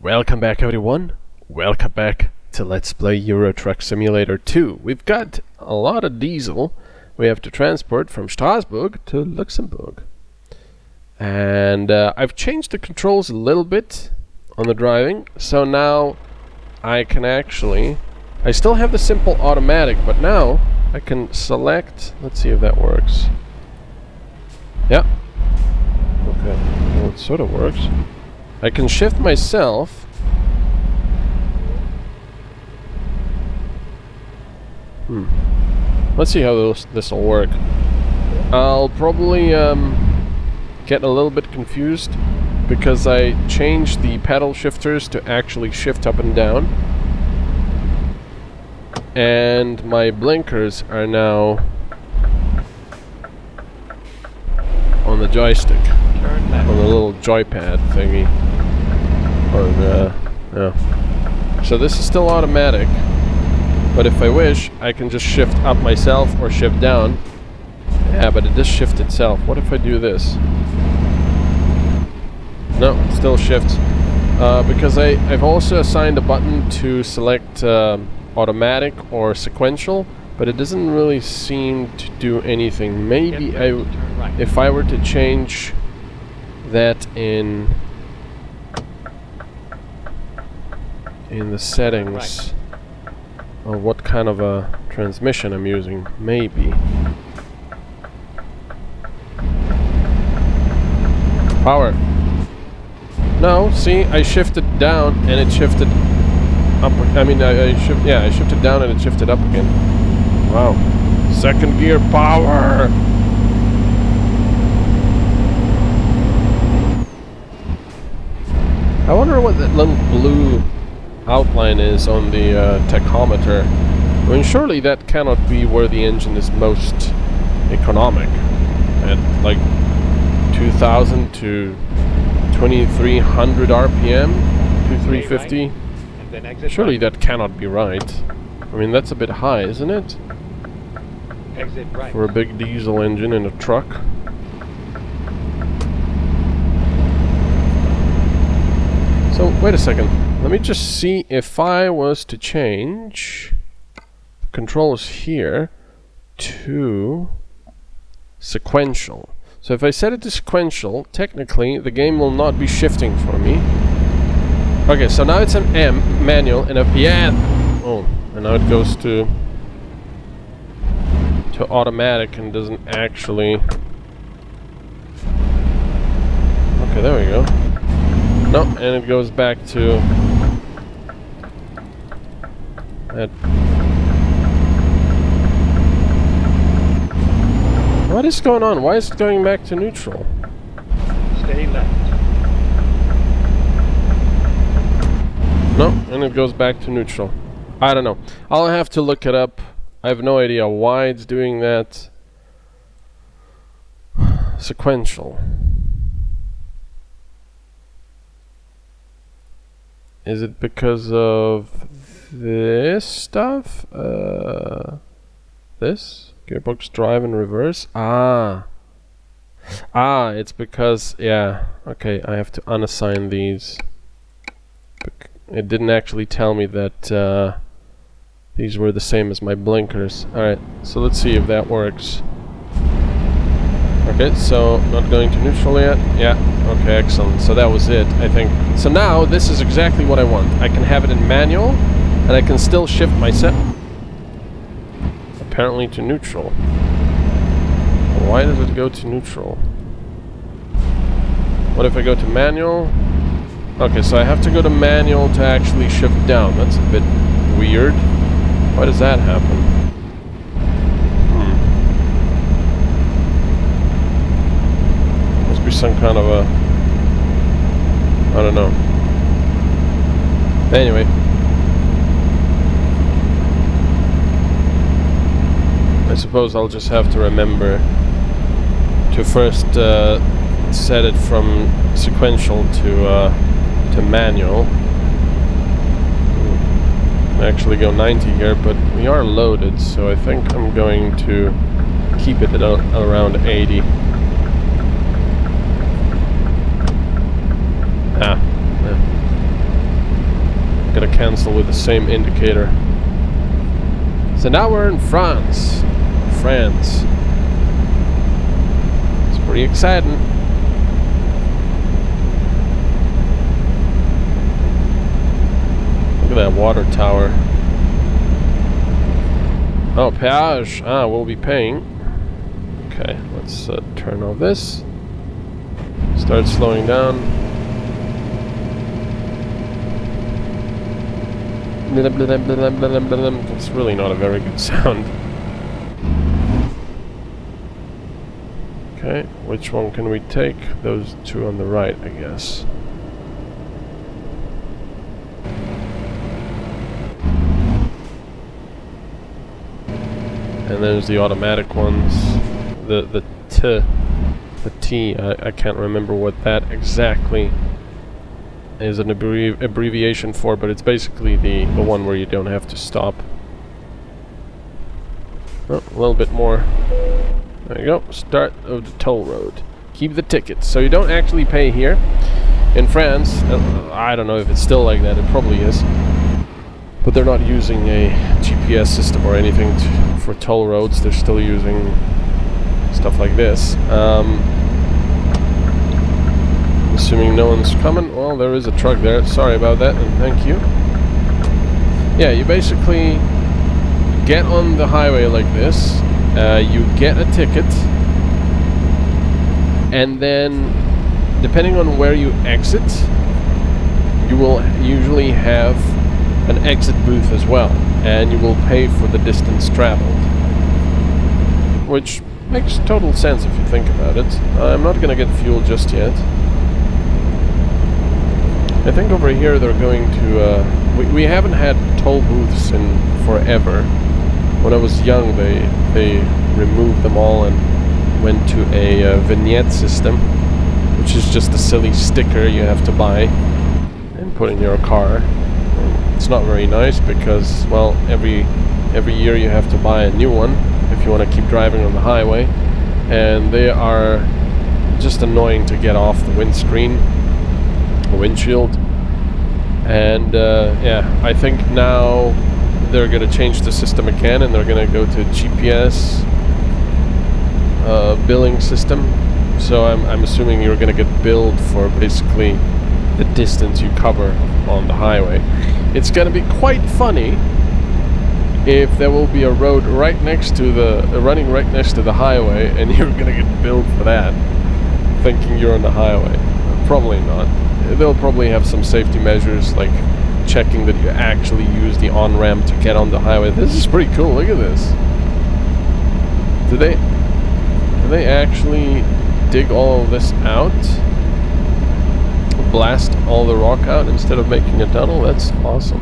Welcome back, everyone. Welcome back to Let's Play Euro Truck Simulator 2. We've got a lot of diesel we have to transport from Strasbourg to Luxembourg. And I've changed the controls a little bit on the driving, so now I can actually... I still have the simple automatic, but now I can select... Let's see if that works. Yeah. Okay, well, it sort of works. I can shift myself. Let's see how this will work. I'll probably get a little bit confused because I changed the pedal shifters to actually shift up and down. And my blinkers are now on the joystick. On the little joypad thingy. So this is still automatic, but if I wish, I can just shift up myself or shift down. Yeah, but it does shift itself. What if I do this? No, it still shifts. Because I've also assigned a button to select automatic or sequential, but it doesn't really seem to do anything. Maybe if I were to change that in the settings of what kind of a transmission I'm using, maybe. Power. No, see, I shifted down and it shifted up. I mean, I shifted down and it shifted up again. Wow. Second gear power. I wonder what that little blue outline is on the tachometer. I mean, surely that cannot be where the engine is most economic. At like 2,000 to 2,300 RPM, 2,350. Surely that cannot be right. I mean, that's a bit high, isn't it? Exit right. For a big diesel engine in a truck. So, wait a second. Let me just see if I was to change controls here to sequential. So if I set it to sequential, technically the game will not be shifting for me. Okay, so now it's an M, manual, and a yeah. Oh, and now it goes to automatic and doesn't actually... Okay, there we go. No, and it goes back to that. What is going on? Why is it going back to neutral? Stay left. No, and it goes back to neutral. I don't know. I'll have to look it up. I have no idea why it's doing that. Sequential. Is it because of this stuff? This? Gearbox drive and reverse? Ah, it's because... Yeah, okay, I have to unassign these. It didn't actually tell me that these were the same as my blinkers. Alright, so let's see if that works. Okay, so not going to neutral yet. Yeah, okay, excellent. So that was it, I think. So now this is exactly what I want. I can have it in manual, and I can still shift myself apparently to neutral. Why does it go to neutral? What if I go to manual? Okay, so I have to go to manual to actually shift down. That's a bit weird. Why does that happen? Be some kind of a... I don't know. Anyway. I suppose I'll just have to remember to first set it from sequential to manual. Actually go 90 here, but we are loaded, so I think I'm going to keep it at around 80. cancel with the same indicator. So now we're in France. It's pretty exciting. Look at that water tower. Oh, peage. Ah, we'll be paying. Okay, let's turn off this. Start slowing down. It's really not a very good sound. Okay, which one can we take? Those two on the right, I guess. And there's the automatic ones. The T, I can't remember what that exactly is an abbreviation for, but it's basically the one where you don't have to stop. Oh, a little bit more. There you go. Start of the toll road. Keep the tickets. So you don't actually pay here. In France, I don't know if it's still like that. It probably is. But they're not using a GPS system or anything for toll roads. They're still using stuff like this. Assuming no one's coming. Well, there is a truck there. Sorry about that, and thank you. Yeah, you basically get on the highway like this. You get a ticket, and then, depending on where you exit, you will usually have an exit booth as well, and you will pay for the distance traveled, which makes total sense if you think about it. I'm not gonna get fuel just yet. I think over here they're going to... we haven't had toll booths in forever. When I was young, they removed them all and went to a vignette system, which is just a silly sticker you have to buy and put in your car. It's not very nice because, well, every year you have to buy a new one if you want to keep driving on the highway, and they are just annoying to get off the windscreen. Windshield. And yeah, I think now they're going to change the system again, and they're going to go to GPS billing system. So I'm assuming you're going to get billed for basically the distance you cover on the highway. It's going to be quite funny if there will be a road right next to the running right next to the highway, and you're going to get billed for that, thinking you're on the highway. Probably not. They'll probably have some safety measures, like checking that you actually use the on-ramp to get on the highway. This is pretty cool. Look at this. Do they actually dig all of this out? Blast all the rock out instead of making a tunnel? That's awesome.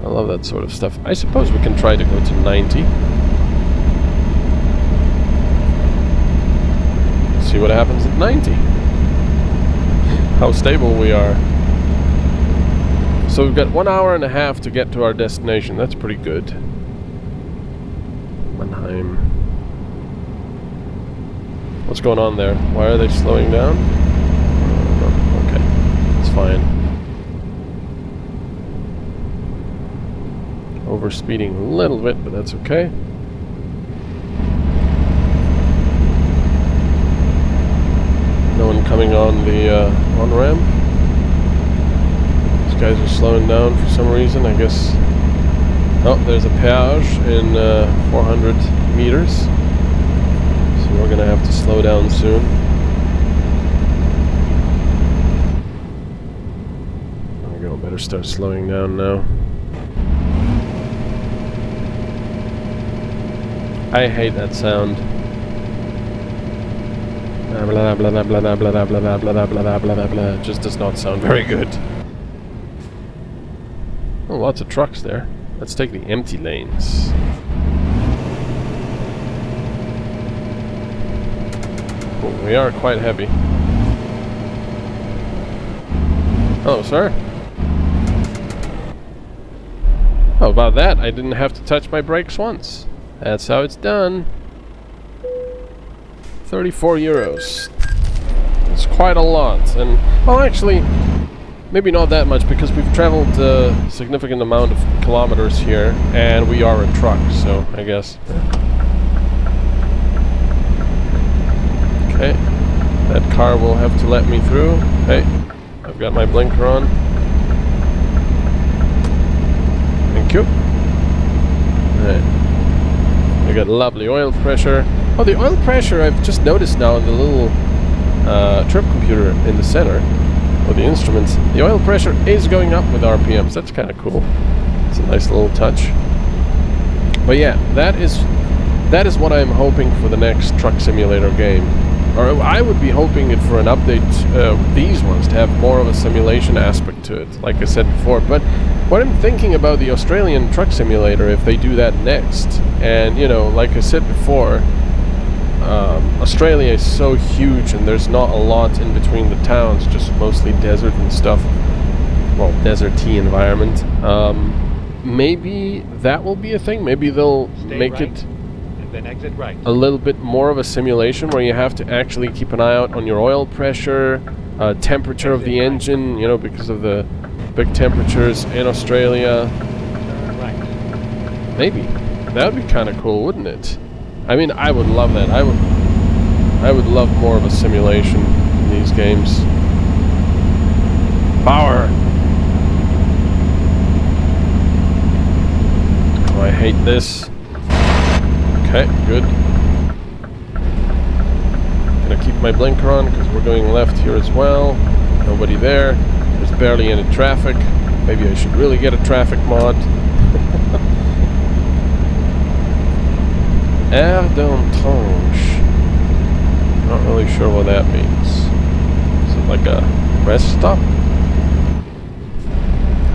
I love that sort of stuff. I suppose we can try to go to 90. See what happens at 90. How stable we are. So we've got 1 hour and a half to get to our destination. That's pretty good. Mannheim. What's going on there? Why are they slowing down? Okay, it's fine. Overspeeding a little bit, but that's okay. No one coming on the on-ramp. These guys are slowing down for some reason, I guess. Oh, there's a peage in 400 meters. So we're gonna have to slow down soon. There we go, better start slowing down now. I hate that sound. Blah blah blah blah blah blah blah blah blah blah blah blah blah. It just does not sound very good. Oh, lots of trucks there. Let's take the empty lanes. Oh, we are quite heavy. Hello, sir. How about that? I didn't have to touch my brakes once. That's how it's done. 34 euros. It's quite a lot. And, well, actually, maybe not that much because we've traveled a significant amount of kilometers here, and we are a truck, so I guess. Okay, that car will have to let me through. Hey, I've got my blinker on. Thank you. Alright. We got lovely oil pressure. Oh, the oil pressure I've just noticed now in the little trip computer in the center, or the instruments. The oil pressure is going up with RPMs. That's kind of cool. It's a nice little touch. But yeah, that is what I'm hoping for the next truck simulator game. Or I would be hoping it for an update with these ones to have more of a simulation aspect to it, like I said before. But what I'm thinking about the Australian truck simulator, if they do that next, and you know, like I said before, Australia is so huge and there's not a lot in between the towns, just mostly desert and stuff. Well, desert-y environment. Maybe that will be a thing. Maybe they'll make it then exit right. a little bit more of a simulation where you have to actually keep an eye out on your oil pressure, temperature of the engine, you know, because of the big temperatures in Australia. Turn right. Maybe. That would be kind of cool, wouldn't it? I mean, I would love that. I would love more of a simulation in these games. Power! Oh, I hate this. Okay, good. Gonna keep my blinker on because we're going left here as well. Nobody there. There's barely any traffic. Maybe I should really get a traffic mod. Aire d'entranche. Not really sure what that means. Is it like a rest stop?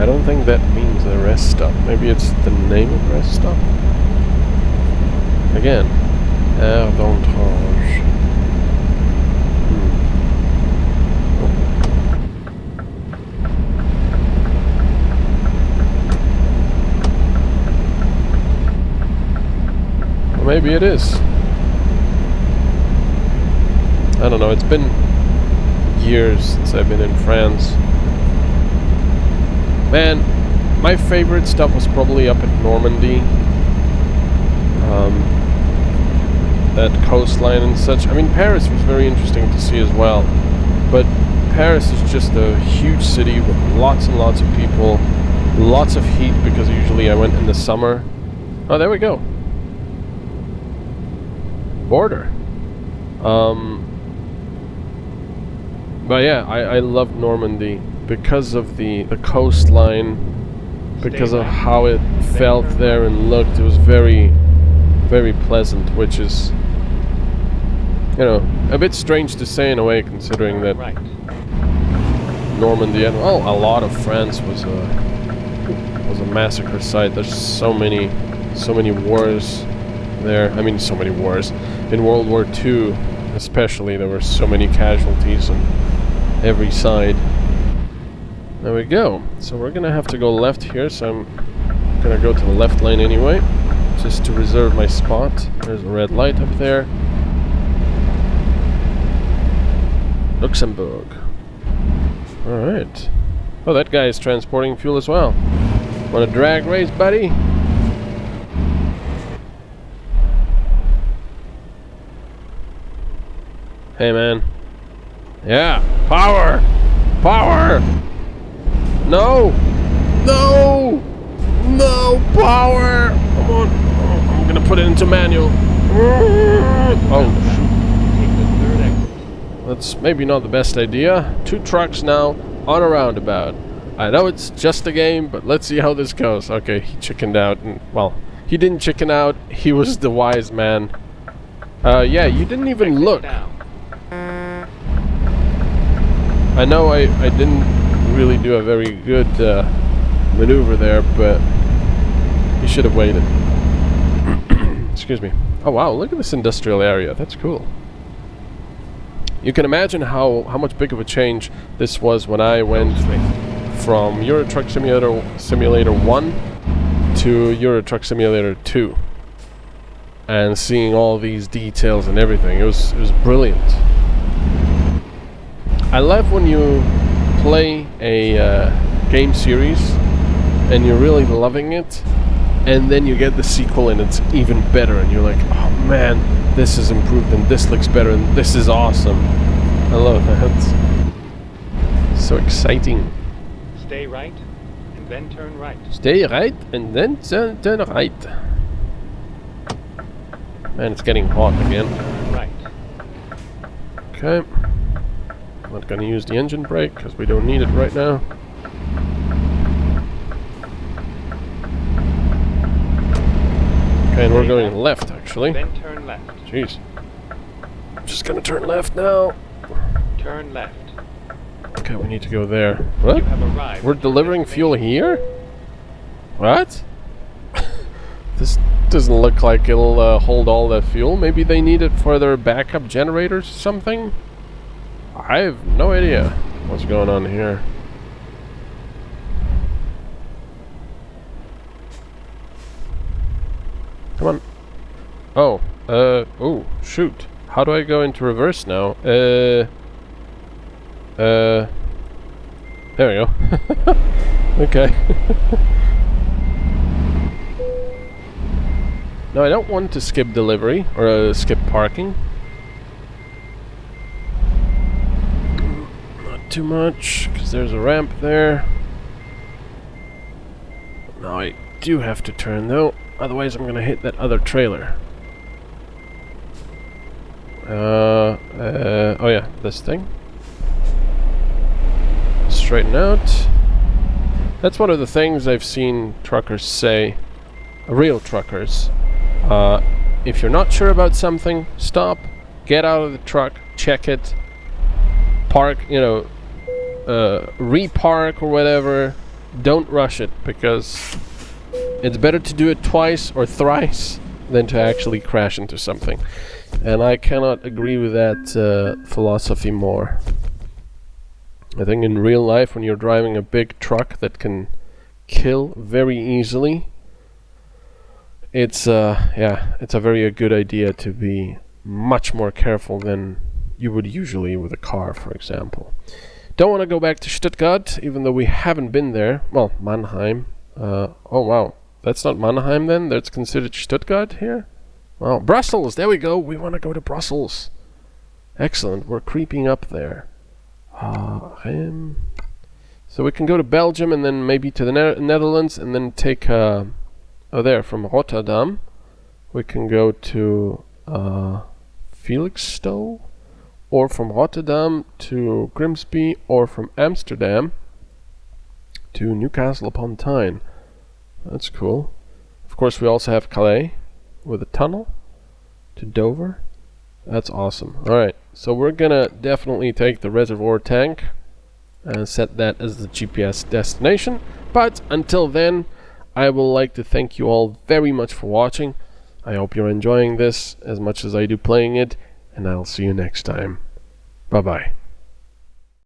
I don't think that means a rest stop. Maybe it's the name of rest stop? Again, aire d'entranche. Well, maybe it is. I don't know, it's been years since I've been in France. Man, my favorite stuff was probably up at Normandy. That coastline and such. I mean, Paris was very interesting to see as well. But Paris is just a huge city with lots and lots of people. Lots of heat because usually I went in the summer. Oh, there we go. Border. But yeah, I loved Normandy because of the coastline, because of how it felt there and looked. It was very, very pleasant, which is, you know, a bit strange to say in a way, considering that Normandy and, well, a lot of France was a massacre site. There's so many wars there. I mean, so many wars. In World War II, especially, there were so many casualties on every side. There we go. So we're gonna have to go left here, so I'm gonna go to the left lane anyway, just to reserve my spot. There's a red light up there. Luxembourg. Alright. Oh, that guy is transporting fuel as well. Want a drag race, buddy? Hey, man. Yeah, power! Power! No! No! No! Power! Come on! Oh, I'm gonna put it into manual. Oh, shoot. Take the third exit. That's maybe not the best idea. 2 trucks now on a roundabout. I know it's just a game, but let's see how this goes. Okay, he chickened out. And, well, he didn't chicken out. He was the wise man. Yeah, you didn't even Exit look. down. I know I didn't really do a very good maneuver there, but you should have waited. Excuse me. Oh wow, look at this industrial area. That's cool. You can imagine how much big of a change this was when I went from Euro Truck Simulator 1 to Euro Truck Simulator 2. And seeing all these details and everything. It was brilliant. I love when you play a game series and you're really loving it, and then you get the sequel and it's even better, and you're like, oh man, this is improved and this looks better and this is awesome. I love that. So exciting. Stay right, and then turn right. Stay right and then turn right. Man, it's getting hot again. Right. Okay. I'm not gonna use the engine brake because we don't need it right now. Okay, and we're going left actually. Then turn left. Jeez. I'm just gonna turn left now. Turn left. Okay, we need to go there. What? You have arrived. We're delivering fuel here? What? This doesn't look like it'll hold all that fuel. Maybe they need it for their backup generators or something? I have no idea what's going on here. Come on. Oh, oh, shoot. How do I go into reverse now? There we go. Okay. No, I don't want to skip delivery, or skip parking. Not too much, because there's a ramp there. Now I do have to turn though, otherwise I'm gonna hit that other trailer. Oh yeah, this thing. Straighten out. That's one of the things I've seen truckers say, real truckers. If you're not sure about something, stop, get out of the truck, check it, park, you know, repark or whatever. Don't rush it, because it's better to do it twice or thrice than to actually crash into something. And I cannot agree with that philosophy more. I think in real life, when you're driving a big truck that can kill very easily, it's yeah, it's a very good idea to be much more careful than you would usually with a car, for example. Don't want to go back to Stuttgart, even though we haven't been there. Well, Mannheim. Oh wow, that's not Mannheim then? That's considered Stuttgart here? Well, Brussels, there we go. We want to go to Brussels. Excellent, we're creeping up there. So we can go to Belgium and then maybe to the Netherlands and then take oh, there, from Rotterdam we can go to Felixstowe, or from Rotterdam to Grimsby, or from Amsterdam to Newcastle upon Tyne. That's cool. Of course, we also have Calais with a tunnel to Dover. That's awesome. Alright, so we're gonna definitely take the reservoir tank and set that as the GPS destination. But until then, I would like to thank you all very much for watching. I hope you're enjoying this as much as I do playing it, and I'll see you next time. Bye bye.